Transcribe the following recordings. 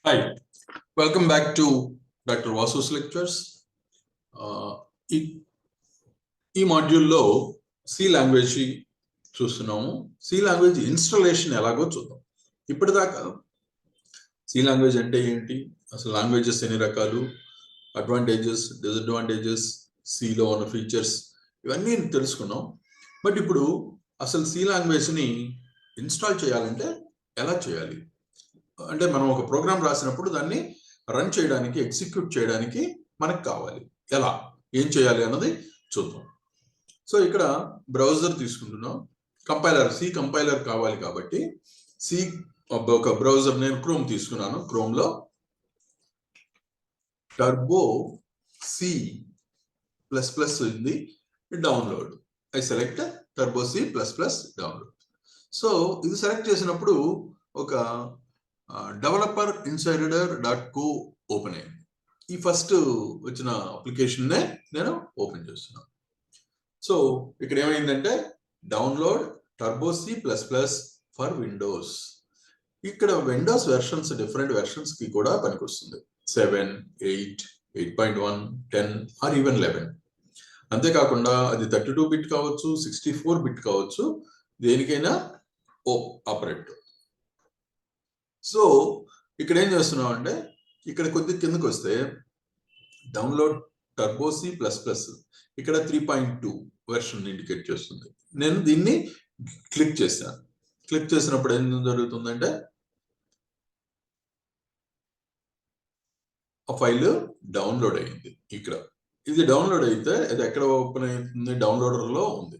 Hi, welcome back to Dr. VASU'S lectures. ఈ మాడ్యూల్లో C language చూస్తున్నాము. సి లాంగ్వేజ్ ఇన్స్టాలేషన్ ఎలాగో చూద్దాం. ఇప్పటిదాకా సి లాంగ్వేజ్ అంటే ఏంటి, అసలు లాంగ్వేజెస్ ఎన్ని రకాలు, అడ్వాంటేజెస్, డిసడ్వాంటేజెస్, సిలో ఉన్న ఫీచర్స్ ఇవన్నీ తెలుసుకున్నాం. బట్ ఇప్పుడు అసలు సి లాంగ్వేజ్ని ఇన్స్టాల్ చేయాలంటే ఎలా చేయాలి అంటే, మనం ఒక ప్రోగ్రామ్ రాసినప్పుడు దాన్ని రన్ చేయడానికి, ఎగ్జిక్యూట్ చేయడానికి మనకు కావాలి. ఎలా, ఏం చేయాలి అన్నది చూద్దాం. సో ఇక్కడ బ్రౌజర్ తీసుకుంటున్నాం. కంపైలర్, సి కంపైలర్ కావాలి కాబట్టి సి ఒక బ్రౌజర్, నేను క్రోమ్ తీసుకున్నాను. క్రోమ్లో Turbo C plus plus download, డౌన్లోడ్. I select Turbo C plus plus download. So ఇది సెలెక్ట్ చేసినప్పుడు ఒక డెవలపర్ ఇన్సైడర్.co ఓపెన్ అయింది. ఈ ఫస్ట్ వచ్చిన అప్లికేషన్నే నేను ఓపెన్ చేస్తున్నాను. సో ఇక్కడ ఏమైందంటే download Turbo C plus plus for Windows. ఇక్కడ విండోస్ వెర్షన్స్, డిఫరెంట్ వెర్షన్స్ కి కూడా పనికొస్తుంది. 7, 8, 8.1, 10 ఆర్ ఈవెన్ 11. అంతేకాకుండా అది 32 బిట్ కావచ్చు, 64 బిట్ కావచ్చు, దేనికైనా ఆపరేట్. సో ఇక్కడ ఏం చేస్తున్నాం అంటే, ఇక్కడ కొద్ది కిందకు వస్తే download Turbo C plus plus, ఇక్కడ 3.2 వెర్షన్ ఇండికేట్ చేస్తుంది. నేను దీన్ని క్లిక్ చేశాను. క్లిక్ చేసినప్పుడు ఏం జరుగుతుందంటే, ఆ ఫైల్ డౌన్లోడ్ అయింది. ఇక్కడ ఇది డౌన్లోడ్ అయితే అది ఎక్కడ ఓపెన్ అవుతుంది, డౌన్లోడర్లో ఉంది.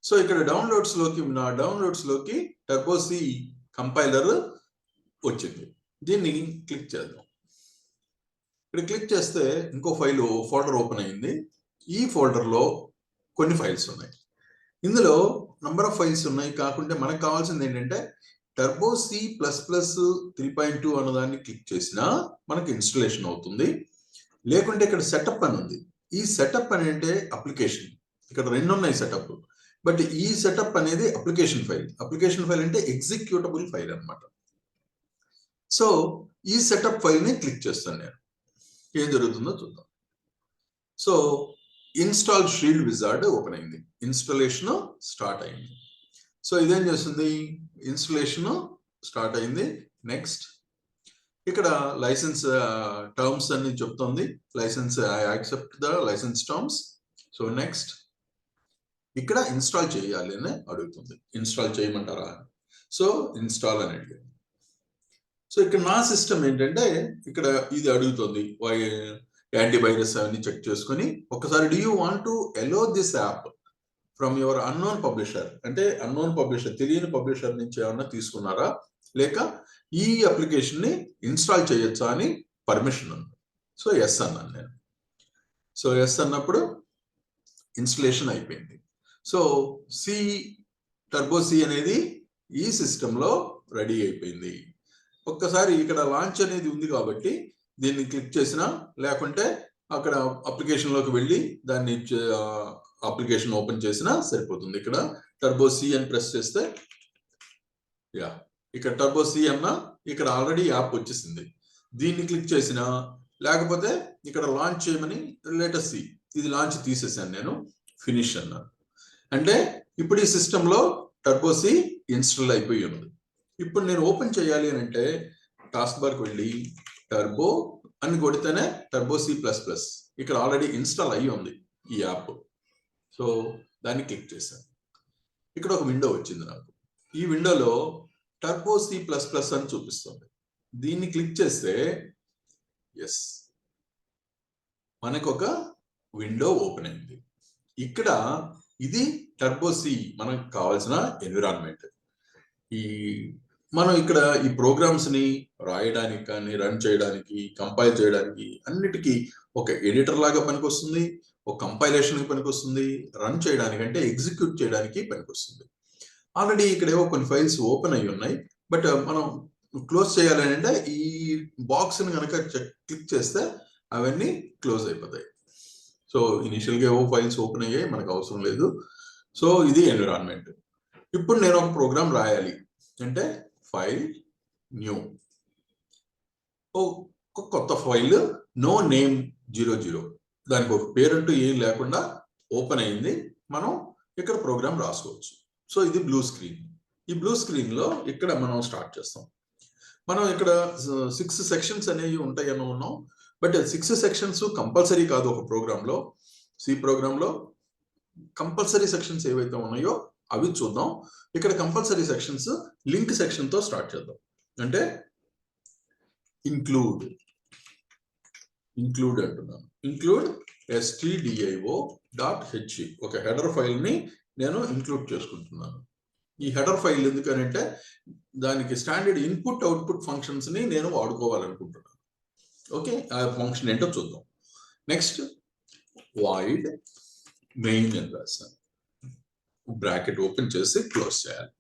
సో ఇక్కడ నా డౌన్లోడ్స్ లోకి టర్బో సి కంపైలర్ వచ్చింది. దీన్ని క్లిక్ చేద్దాం. ఇక్కడ క్లిక్ చేస్తే ఇంకో ఫోల్డర్ ఓపెన్ అయింది. ఈ ఫోల్డర్లో కొన్ని ఫైల్స్ ఉన్నాయి. ఇందులో నంబర్ ఆఫ్ ఫైల్స్ ఉన్నాయి. కాకుండా మనకు కావాల్సింది ఏంటంటే, టర్బో సి ప్లస్ ప్లస్ 3.2 అన్నదాన్ని క్లిక్ చేసినా మనకి ఇన్స్టలేషన్ అవుతుంది. లేకుంటే ఇక్కడ సెటప్ అని ఉంది. ఈ సెటప్ అని అంటే అప్లికేషన్. ఇక్కడ రెండు ఉన్నాయి సెటప్. బట్ ఈ సెటప్ అనేది అప్లికేషన్ ఫైల్. అప్లికేషన్ ఫైల్ అంటే ఎగ్జిక్యూటబుల్ ఫైల్ అన్నమాట. సో ఈ సెటప్ ఫైల్ని క్లిక్ చేస్తాను నేను. ఏం జరుగుతుందో చూద్దాం. So install shield wizard open అయింది. ఇన్స్టాలేషన్ స్టార్ట్ అయింది. సో ఇదేం చేస్తుంది, ఇన్స్టాలేషన్ స్టార్ట్ అయింది. నెక్స్ట్ ఇక్కడ లైసెన్స్ టర్మ్స్ అన్ని చెప్తుంది. License, I accept the license terms. So next ఇక్కడ ఇన్స్టాల్ చేయాలి అని అడుగుతుంది. ఇన్స్టాల్ చేయమంటారా? సో ఇన్స్టాల్ అని అడిగింది. సో ఇక్కడ నా సిస్టమ్ ఏంటంటే, ఇక్కడ ఇది అడుగుతుంది, యాంటీవైరస్ అవన్నీ చెక్ చేసుకొని ఒకసారి, do you want to allow this app from your unknown publisher, అంటే అన్నోన్ పబ్లిషర్, తెలియని పబ్లిషర్ నుంచి ఏమన్నా తీసుకున్నారా, లేక ఈ అప్లికేషన్ ని ఇన్స్టాల్ చేయొచ్చా అని పర్మిషన్ ఉంది. సో ఎస్ అన్నాను నేను. సో ఎస్ అన్నప్పుడు ఇన్స్టలేషన్ అయిపోయింది. సో సి టర్బో సి అనేది ఈ సిస్టంలో రెడీ అయిపోయింది. ఒక్కసారి ఇక్కడ లాంచ్ అనేది ఉంది కాబట్టి దీన్ని క్లిక్ చేసినా, లేకుంటే అక్కడ అప్లికేషన్లోకి వెళ్ళి దాన్ని అప్లికేషన్ ఓపెన్ చేసినా సరిపోతుంది. ఇక్కడ టర్బో సి అని ప్రెస్ చేస్తే, ఇక్కడ టర్బో సి అన్న ఇక్కడ ఆల్రెడీ యాప్ వచ్చేసింది. దీన్ని క్లిక్ చేసినా, లేకపోతే ఇక్కడ లాంచ్ చేయమని లేటెస్ట్ సి, ఇది లాంచ్ తీసేసాను నేను, ఫినిష్ అన్నాను. అంటే ఇప్పుడు ఈ సిస్టంలో టర్బో సి ఇన్స్టాల్ అయిపోయి ఉన్నది. ఇప్పుడు నేను ఓపెన్ చేయాలి అని అంటే, టాస్క్ బార్కి వెళ్ళి టర్బో అని కొడితేనే టర్బో సి ప్లస్ ప్లస్ ఇక్కడ ఆల్రెడీ ఇన్స్టాల్ అయ్యి ఉంది ఈ యాప్. సో దాన్ని క్లిక్ చేశాను. ఇక్కడ ఒక విండో వచ్చింది నాకు. ఈ విండోలో టర్బో సి ప్లస్ ప్లస్ అని చూపిస్తుంది. దీన్ని క్లిక్ చేస్తే ఎస్, మనకు ఒక విండో ఓపెన్ అయింది. ఇక్కడ ఇది టర్బో సి మనకు కావాల్సిన ఎన్విరాన్మెంట్. మనం ఇక్కడ ఈ ప్రోగ్రామ్స్ ని రాయడానికి కానీ, రన్ చేయడానికి, కంపైల్ చేయడానికి అన్నిటికీ ఒక ఎడిటర్ లాగా పనికొస్తుంది, ఒక కంపైలేషన్ కి పనికొస్తుంది, రన్ చేయడానికి అంటే ఎగ్జిక్యూట్ చేయడానికి పనికొస్తుంది. ఆల్రెడీ ఇక్కడ ఏవో కొన్ని ఫైల్స్ ఓపెన్ అయ్యి ఉన్నాయి. బట్ మనం క్లోజ్ చేయాలని అంటే ఈ బాక్స్ ని కనుక క్లిక్ చేస్తే అవన్నీ క్లోజ్ అయిపోతాయి. సో ఇనిషియల్గా ఏవో ఫైల్స్ ఓపెన్ అయ్యాయి, మనకు అవసరం లేదు. సో ఇది ఎన్విరాన్మెంట్. ఇప్పుడు నేను ఒక ప్రోగ్రామ్ రాయాలి అంటే, ఫైల్, న్యూ. ఒక కొత్త ఫైల్ నో నేమ్ 00 దానికి ఒక పేరంటూ ఏం లేకుండా ఓపెన్ అయింది. మనం ఇక్కడ ప్రోగ్రామ్ రాసుకోవచ్చు. సో ఇది బ్లూ స్క్రీన్. ఈ బ్లూ స్క్రీన్ లో ఇక్కడ మనం స్టార్ట్ చేస్తాం. మనం ఇక్కడ 6 సెక్షన్స్ అనేవి ఉంటాయని ఉన్నాం. బట్ 6 సెక్షన్స్ కంపల్సరీ కాదు. ఒక ప్రోగ్రామ్ లో, సి ప్రోగ్రామ్ లో కంపల్సరీ సెక్షన్స్ ఏవైతే ఉన్నాయో అవి చూద్దాం. ఇక్కడ కంపల్సరీ సెక్షన్స్ లింక్ సెక్షన్ తో స్టార్ట్ చేద్దాం. అంటే ఇంక్లూడ్ అంటున్నాను. ఇంక్లూడ్ stdio.h ఒక హెడర్ ఫైల్ ని నేను ఇంక్లూడ్ చేసుకుంటున్నాను. ఈ హెడర్ ఫైల్ ఎందుకనంటే దానికి స్టాండర్డ్ ఇన్పుట్ అవుట్పుట్ ఫంక్షన్స్ ని నేను వాడుకోవాలనుకుంటున్నాను. ఓకే, ఆ ఫంక్షన్ ఏంటో చూద్దాం. నెక్స్ట్ వాయిడ్ మెయిన్ అని రాశాను. బ్రాకెట్ ఓపెన్ చేసి క్లోజ్ చేయాలి.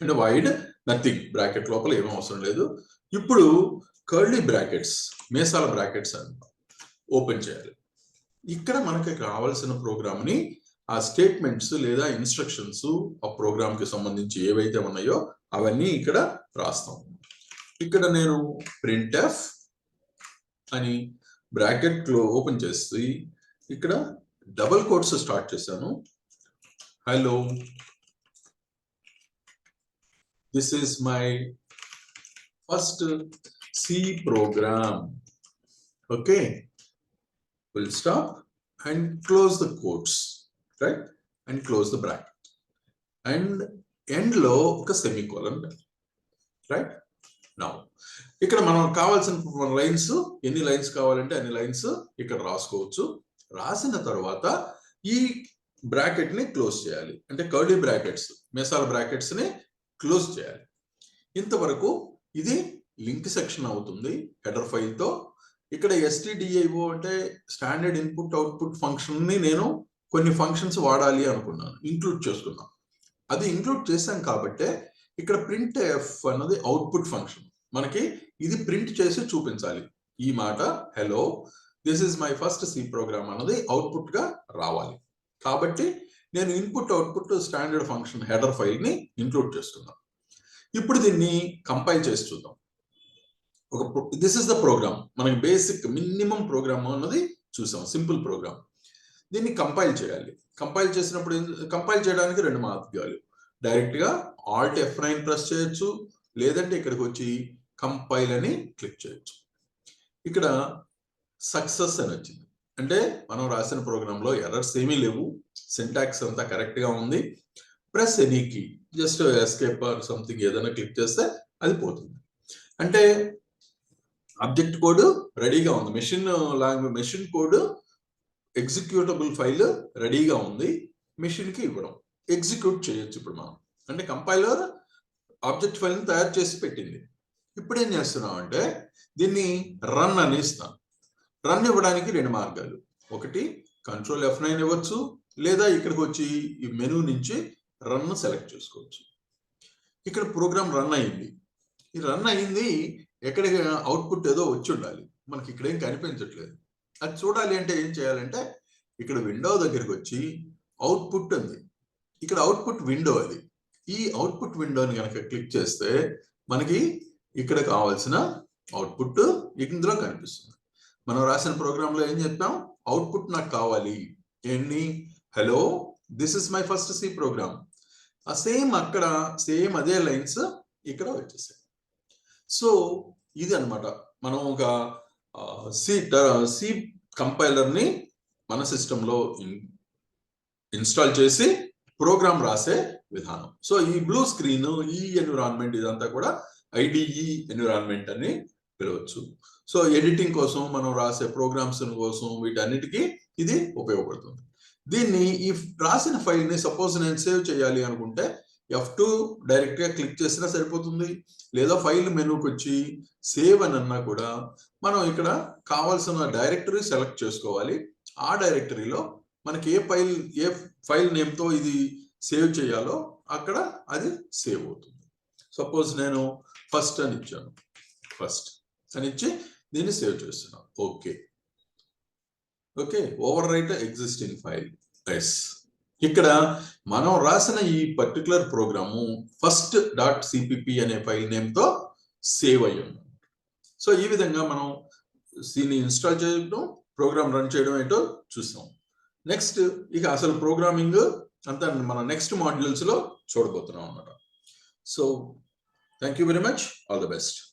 అంటే వాయిడ్ నథింగ్, బ్రాకెట్ లోపల ఏమీ అవసరం లేదు. ఇప్పుడు కర్లీ బ్రాకెట్స్, మేసాల బ్రాకెట్స్ అని ఓపెన్ చేయాలి. ఇక్కడ మనకి కావాల్సిన ప్రోగ్రామ్ ని ఆ స్టేట్మెంట్స్ లేదా ఇన్స్ట్రక్షన్స్ ఆ ప్రోగ్రామ్ కి సంబంధించి ఏవైతే ఉన్నాయో అవన్నీ ఇక్కడ రాస్తాం. ఇక్కడ నేను printf అని బ్రాకెట్ లో ఓపెన్ చేసి ఇక్కడ డబుల్ కోట్స్ స్టార్ట్ చేశాను. Hello, this is my first C program. Okay, we'll stop and close the quotes, right, and close the bracket, and end లో ఒక semicolon, right. Now ఇక్కడ మనం కావాల్సిన లైన్స్, ఎన్ని లైన్స్ కావాలంటే అన్ని లైన్స్ ఇక్కడ రాసుకోవచ్చు. రాసిన తర్వాత ఈ బ్రాకెట్ ని క్లోజ్ చేయాలి. అంటే కర్లీ బ్రాకెట్స్, మేసాల బ్రాకెట్స్ ని క్లోజ్ చేయాలి. ఇంతవరకు ఇది లింక్ సెక్షన్ అవుతుంది హెడర్ ఫైల్ తో. ఇక్కడ stdio అంటే స్టాండర్డ్ ఇన్పుట్ అవుట్పుట్ ఫంక్షన్ ని నేను కొన్ని ఫంక్షన్స్ వాడాలి అనుకున్నాను, ఇంక్లూడ్ చేసుకున్నాను. అది ఇంక్లూడ్ చేశాం కాబట్టి ఇక్కడ printf అన్నది అవుట్పుట్ ఫంక్షన్. మనకి ఇది ప్రింట్ చేసి చూపించాలి. ఈ మాట hello, this is my first C program అన్నది అవుట్పుట్ గా రావాలి. కాబట్టి నేను input output standard function header file ని ఇంక్లూడ్ చేస్తున్నాను. ఇప్పుడు దీన్ని కంపైల్ చేసి చూద్దాం. This is the program. మనకి బేసిక్ మినిమం ప్రోగ్రామ్ అన్నది చూసాం, సింపుల్ ప్రోగ్రామ్. దీన్ని కంపైల్ చేయాలి. కంపైల్ చేసినప్పుడు కంపైల్ చేయడానికి రెండు మార్గాలు. డైరెక్ట్ గా Alt F9 ప్రెస్ చేయొచ్చు, లేదంటే ఇక్కడికి వచ్చి కంపైల్ అని క్లిక్ చేయొచ్చు. ఇక్కడ సక్సెస్ అని వచ్చింది. అంటే మనం రాసిన ప్రోగ్రామ్ లో ఎర్రర్స్ ఏమీ లేవు, సింటాక్స్ అంతా కరెక్ట్ గా ఉంది. Press any key, just escape or something ఏదైనా క్లిక్ చేస్తే అది పోతుంది. అంటే ఆబ్జెక్ట్ కోడ్ రెడీగా ఉంది, మెషిన్ కోడ్ ఎగ్జిక్యూటబుల్ ఫైల్ రెడీగా ఉంది. మెషిన్ కి ఇవ్వడం, ఎగ్జిక్యూట్ చేయొచ్చు. ఇప్పుడు మనం అంటే కంపైలర్ ఆబ్జెక్ట్ ఫైల్ ని తయారు చేసి పెట్టింది. ఇప్పుడు ఏం చేస్తున్నాం అంటే దీన్ని రన్ అని ఇస్తాం. రన్ ఇవ్వడానికి రెండు మార్గాలు. ఒకటి Ctrl F9 ఇవ్వచ్చు, లేదా ఇక్కడికి వచ్చి ఈ మెనూ నుంచి రన్ సెలెక్ట్ చేసుకోవచ్చు. ఇక్కడ ప్రోగ్రామ్ రన్ అయింది. ఈ రన్ అయింది, ఎక్కడికి అవుట్పుట్ ఏదో వచ్చి ఉండాలి, మనకి ఇక్కడ ఏం కనిపించట్లేదు. అది చూడాలి అంటే ఏం చేయాలంటే ఇక్కడ విండో దగ్గరికి వచ్చి అవుట్పుట్ ఉంది. ఇక్కడ అవుట్పుట్ విండో అది. ఈ అవుట్పుట్ విండోని కనుక క్లిక్ చేస్తే మనకి ఇక్కడ కావాల్సిన అవుట్పుట్ ఇందులో కనిపిస్తుంది. మనం రాసిన ప్రోగ్రామ్ లో ఏం చెప్పాం, అవుట్పుట్ నాకు కావాలి ఏంటి, hello, this is my first C program. ఆ సేమ్ అక్కడ సేమ్ అదే లైన్స్ ఇక్కడ వచ్చేసాయి. సో ఇది అన్నమాట మనం ఒక సి కంపైలర్ ని మన సిస్టంలో ఇన్స్టాల్ చేసి ప్రోగ్రామ్ రాసే విధానం. సో ఈ బ్లూ స్క్రీన్, ఈ ఎన్విరాన్మెంట్ ఇదంతా కూడా IDE ఎన్విరాన్మెంట్ అని పిలవచ్చు. సో ఎడిటింగ్ కోసం, మనం రాసే ప్రోగ్రామ్స్ కోసం, వీటన్నిటికీ ఇది ఉపయోగపడుతుంది. దీన్ని ఈ రాసిన ఫైల్ ని సపోజ్ నేను సేవ్ చేయాలి అనుకుంటే F2 డైరెక్ట్ గా క్లిక్ చేసినా సరిపోతుంది, లేదా ఫైల్ మెనూకి వచ్చి సేవ్ అని అన్నా కూడా మనం ఇక్కడ కావాల్సిన డైరెక్టరీ సెలెక్ట్ చేసుకోవాలి. ఆ డైరెక్టరీలో మనకి ఏ ఫైల్ నేమ్ తో ఇది సేవ్ చేయాలో అక్కడ అది సేవ్ అవుతుంది. సపోజ్ నేను ఫస్ట్ అని ఇచ్చాను, ఫస్ట్ అని ఇచ్చి దీన్ని సేవ్ చేస్తున్నాను. Okay, overwrite existing file. Yes, ఇక్కడ మనం రాసిన ఈ పర్టికులర్ ప్రోగ్రాము first.cpp అనే ఫైల్ నేమ్ తో సేవ్ అయ్యి ఉంది. సో ఈ విధంగా మనం దీన్ని ఇన్స్టాల్ చేయడం, ప్రోగ్రామ్ రన్ చేయడం ఏంటో చూసాం. నెక్స్ట్ ఇక అసలు ప్రోగ్రామింగ్ అంతా మన నెక్స్ట్ మాడ్యూల్స్ లో చూడబోతున్నాం అన్నమాట. So thank you very much. All the best.